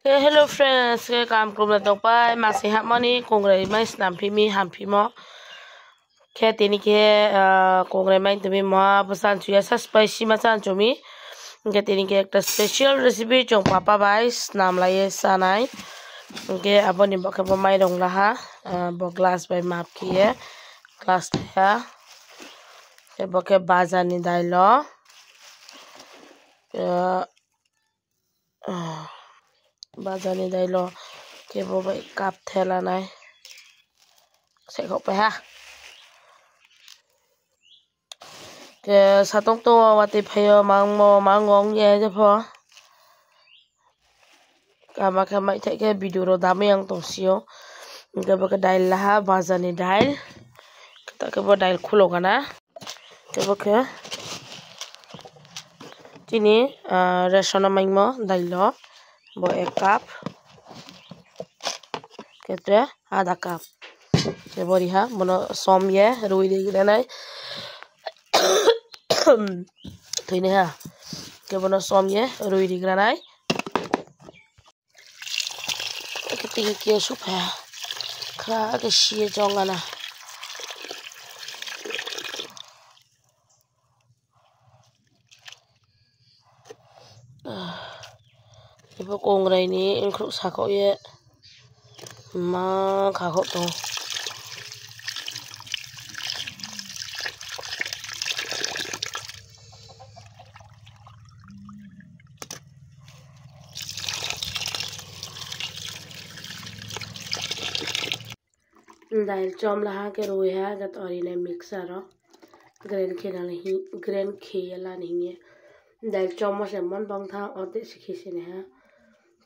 Hello friends, ke kam krum na tong pai masih hap mani kongrai mai snam phimi ham phimo ke tini ke kongrai mai tumi ma pasan chuya sa spicy ma chan chumi ke tini ke ekta special recipe chong papa bai snam lai sanai ke aboni bok ke mai rong la ha bo glass bai map kiye glass ya ke bok ke bazani dai lo bazani dai lo ke bo bai kap thela nai sẽ khóc phải ha cái sao tông to và tiếp theo mang mò mang ngon ye cho phò cả mà cái máy thấy cái video đó đam yang tông siêu cái bữa cái đài là bazani đài cái bữa đài khulo cái na cái bữa cái chini ration mang mò đài lo bo ek cup cái tre ada cup cái bữa đi ha mono som ye rui đi cái này thấy nè ha cái bono som ye rui đi cái này cái tiếng kia súp ha khá cái xia trong anh à cái bộ con này ní em không sao có ye mà khá khó to दाल चौम लहा के रोए है गत और इन्हें मिक्सर हो ग्रैंड खेला नहीं है दाल चौम से मन बंग था और ते सीखी से नहीं है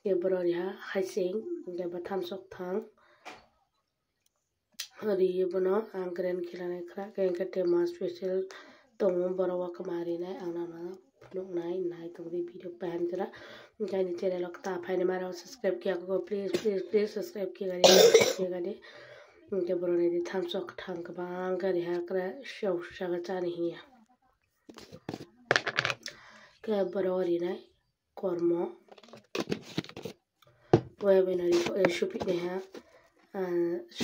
के बरोरी है हाइसिंग के बथाम sok thang hari ये बनो ग्रैंड खेला नहीं खरा के इनका टेमा स्पेशल तो हम बरोवा कमारी नहीं आना ना लोग नहीं तो भी वीडियो पहन जरा इनका नीचे चैनल को ताप है ने मारा सब्सक्राइब किया को प्लीज सब्सक्राइब किया उनके बरोने दी थाम sok thang ka bang ka ri ha kra shaw shaga cha नहीं है के बरोरी नहीं kormo वह बनारी शुपी ने है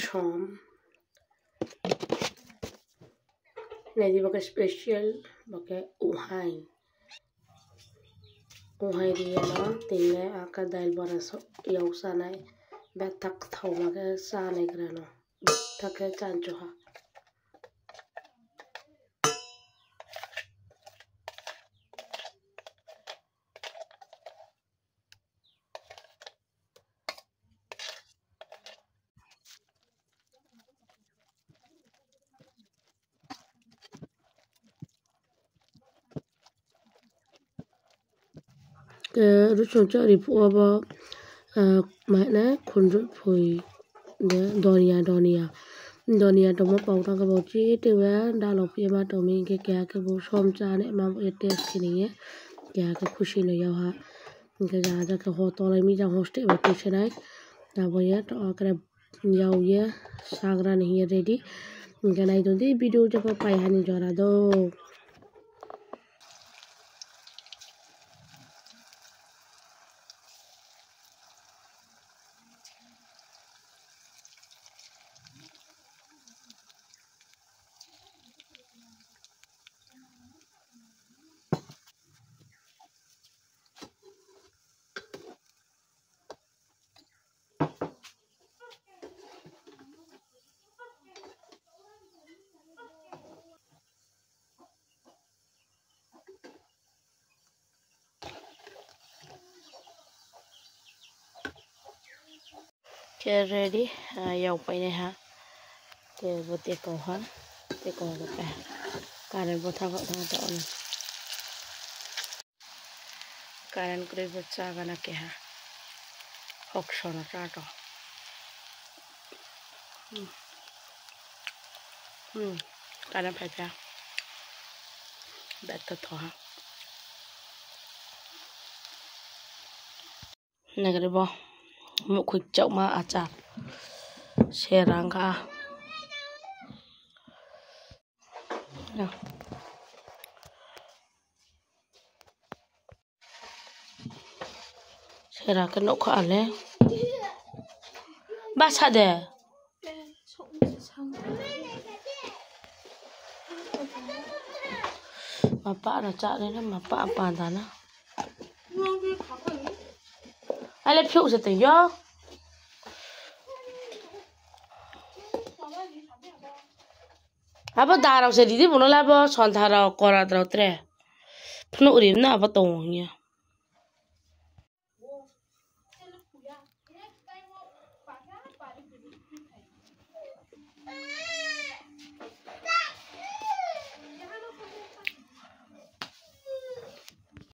शॉम नहीं बके स्पेशल बके उहाई दिया ना तीन आका दाल बरा सो यौसा नहीं बेतक थाव मगे सा नहीं करना थके चांचो हा के रुचों चारी पुआबा मायने खुंजु फुई दे दोनिया तो मो पाउटा का बोची टेवा डालो पिए मा तो मी के क्या के वो सोम चाने मा ये टेस्ट की नहीं है क्या के खुशी नहीं है हा के जा के हो तो मी जा होस्टे बैठे छे नाइ ना वो ये तो आकर जाओ ये सागरा नहीं है रेडी के नाइ तो दी वीडियो जब पाई हानि जरा दो के रेडी याव पाइने हा के वो तेको हा तेको हा पे कारण बोथा को तो on कारण करे बच्चा गना के हा ऑप्शन टा तो कारण phải पे बेत तो हा नगर बो một khuỷu chậu mà chặt xe rang cả Thế cái nỗ khó lên. Ba sao đấy? Mà bạn nó chạy đến mà bạn bàn thằng nào? Ai lấy phiếu sẽ tỉnh vô? Apa darah saya di mana lah, apa sontar orang korat terus. Penuh urim na apa tong ya.